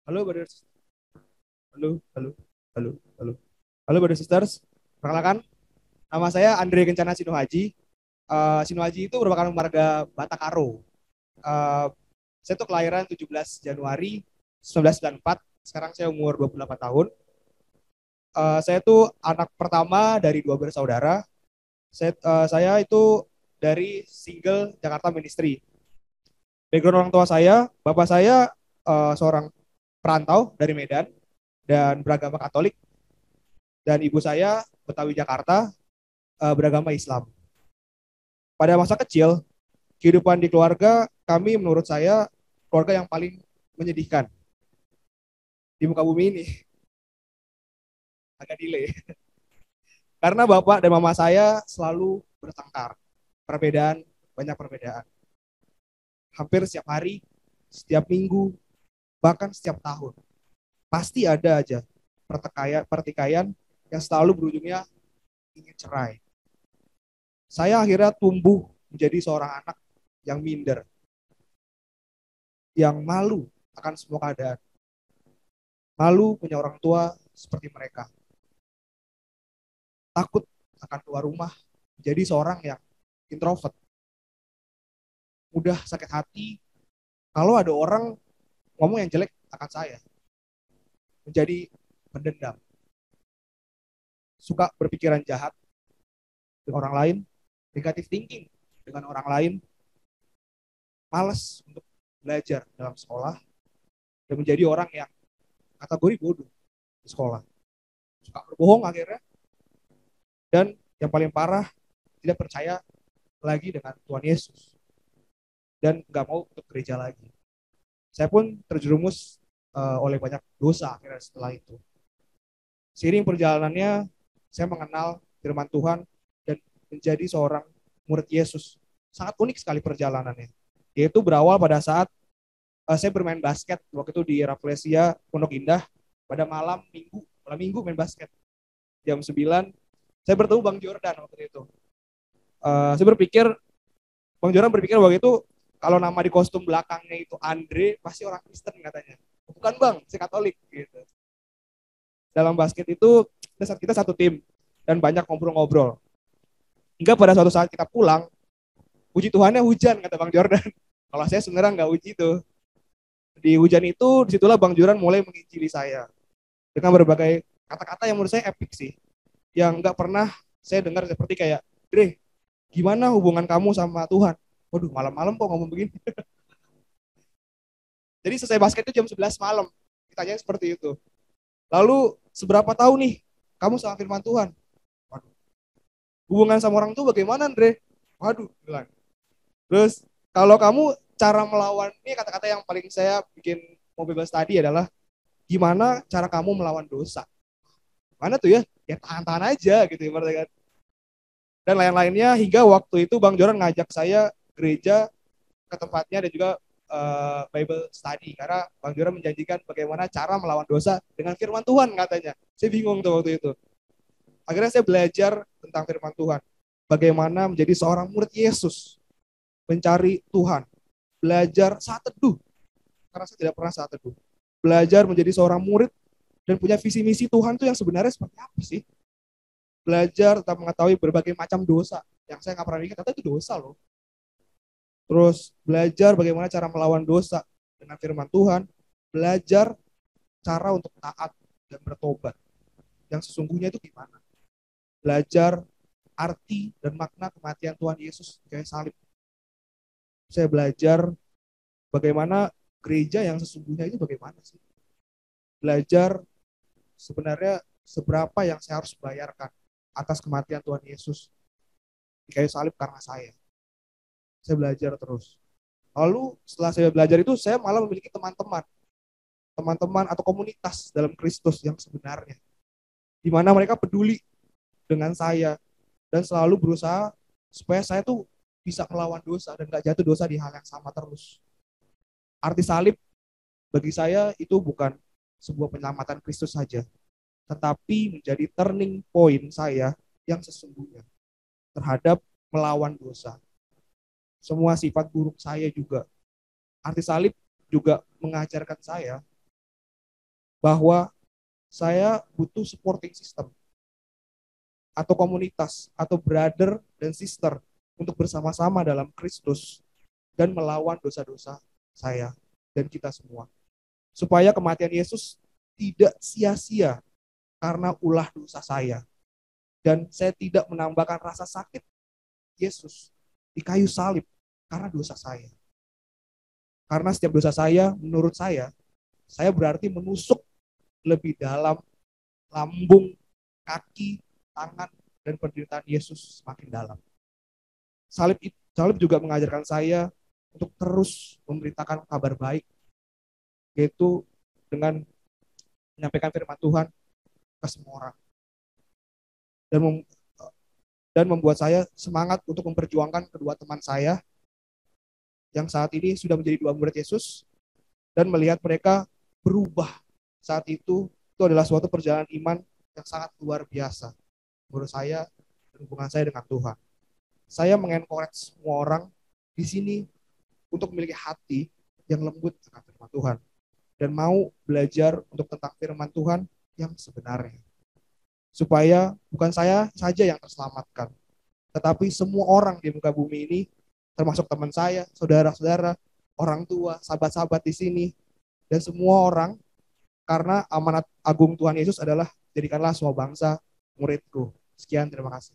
Halo, brothers. Halo, halo, halo, halo. Halo, brothers sisters. Perkenalkan, nama saya Andre Kencana Sinuhaji. Sinuhaji itu merupakan marga Batakaro. Eh, saya tuh kelahiran 17 Januari 1994. Sekarang saya umur 28 tahun. Saya tuh anak pertama dari dua bersaudara. Saya itu dari single Jakarta Ministry. Background orang tua saya, bapak saya seorang perantau dari Medan dan beragama Katolik, dan ibu saya Betawi Jakarta, beragama Islam. Pada masa kecil, kehidupan di keluarga kami menurut saya keluarga yang paling menyedihkan di muka bumi ini. Agak delay. Karena bapak dan mama saya selalu bertengkar. Perbedaan, banyak perbedaan. Hampir setiap hari, setiap minggu, bahkan setiap tahun. Pasti ada aja pertikaian yang selalu berujungnya ingin cerai. Saya akhirnya tumbuh menjadi seorang anak yang minder, yang malu akan semua keadaan. Malu punya orang tua seperti mereka. Takut akan keluar rumah, menjadi seorang yang introvert. Mudah sakit hati kalau ada orang ngomong yang jelek akan saya. Menjadi pendendam. Suka berpikiran jahat dengan orang lain, negatif thinking dengan orang lain, malas untuk belajar dalam sekolah, dan menjadi orang yang kategori bodoh di sekolah. Suka berbohong akhirnya, dan yang paling parah, tidak percaya lagi dengan Tuhan Yesus dan nggak mau untuk gereja lagi. Saya pun terjerumus oleh banyak dosa akhirnya setelah itu. Seiring perjalanannya, saya mengenal firman Tuhan dan menjadi seorang murid Yesus. Sangat unik sekali perjalanannya. Yaitu berawal pada saat saya bermain basket waktu itu di Rafflesia Pondok Indah pada malam minggu main basket jam 9. Saya bertemu Bang Jordan waktu itu. Saya berpikir, Bang Jordan berpikir waktu itu kalau nama di kostum belakangnya itu Andre, pasti orang Kristen katanya. Bukan Bang, saya Katolik gitu. Dalam basket itu kita satu tim dan banyak ngobrol-ngobrol. Hingga pada suatu saat kita pulang, puji Tuhannya hujan kata Bang Jordan. Kalau saya sebenarnya nggak uji tuh. Di hujan itu, disitulah Bang Jordan mulai menginjili saya dengan berbagai kata-kata yang menurut saya epic sih, yang nggak pernah saya dengar, seperti kayak, Dre, gimana hubungan kamu sama Tuhan? Waduh, malam-malam kok ngomong begini. Jadi selesai basket itu jam 11 malam. Ditanya seperti itu. Lalu seberapa tahun nih kamu sama firman Tuhan? Waduh, hubungan sama orang tua bagaimana, Andre? Waduh, bilang. Terus kalau kamu cara melawan, ini kata-kata yang paling saya bikin mau bebas tadi adalah gimana cara kamu melawan dosa. Mana tuh ya? Ya tahan-tahan aja gitu ya. Dan lain-lainnya hingga waktu itu Bang Joran ngajak saya gereja ke tempatnya dan juga Bible study karena Bang Joran menjanjikan bagaimana cara melawan dosa dengan firman Tuhan katanya. Saya bingung tuh waktu itu. Akhirnya saya belajar tentang firman Tuhan. Bagaimana menjadi seorang murid Yesus, mencari Tuhan, belajar saat teduh, karena saya tidak pernah saat teduh. Belajar menjadi seorang murid dan punya visi misi Tuhan itu yang sebenarnya seperti apa sih? Belajar tentang mengetahui berbagai macam dosa yang saya nggak pernah ingat, ternyata itu dosa loh. Terus belajar bagaimana cara melawan dosa dengan firman Tuhan, belajar cara untuk taat dan bertobat yang sesungguhnya itu gimana. Belajar arti dan makna kematian Tuhan Yesus kayak salib. Saya belajar bagaimana gereja yang sesungguhnya itu bagaimana sih. Belajar sebenarnya seberapa yang saya harus bayarkan atas kematian Tuhan Yesus di kayu salib karena saya. Saya belajar terus. Lalu setelah saya belajar itu, saya malah memiliki teman-teman atau komunitas dalam Kristus yang sebenarnya, di mana mereka peduli dengan saya dan selalu berusaha supaya saya tuh bisa melawan dosa dan gak jatuh dosa di hal yang sama terus. Arti salib bagi saya itu bukan sebuah penyelamatan Kristus saja, tetapi menjadi turning point saya yang sesungguhnya terhadap melawan dosa. Semua sifat buruk saya juga. Arti salib juga mengajarkan saya bahwa saya butuh supporting system atau komunitas atau brother dan sister untuk bersama-sama dalam Kristus dan melawan dosa-dosa saya dan kita semua. Supaya kematian Yesus tidak sia-sia karena ulah dosa saya. Dan saya tidak menambahkan rasa sakit Yesus di kayu salib karena dosa saya. Karena setiap dosa saya, menurut saya berarti menusuk lebih dalam lambung, kaki, tangan, dan penderitaan Yesus semakin dalam. Salib juga mengajarkan saya untuk terus memberitakan kabar baik, yaitu dengan menyampaikan firman Tuhan ke semua orang. Dan membuat saya semangat untuk memperjuangkan kedua teman saya yang saat ini sudah menjadi 2 murid Yesus, dan melihat mereka berubah saat itu adalah suatu perjalanan iman yang sangat luar biasa menurut saya dan hubungan saya dengan Tuhan. Saya mengencourage semua orang di sini untuk memiliki hati yang lembut akan firman Tuhan dan mau belajar untuk tentang firman Tuhan yang sebenarnya. Supaya bukan saya saja yang terselamatkan, tetapi semua orang di muka bumi ini, termasuk teman saya, saudara-saudara, orang tua, sahabat-sahabat di sini, dan semua orang, karena amanat agung Tuhan Yesus adalah jadikanlah semua bangsa muridku. Sekian, terima kasih.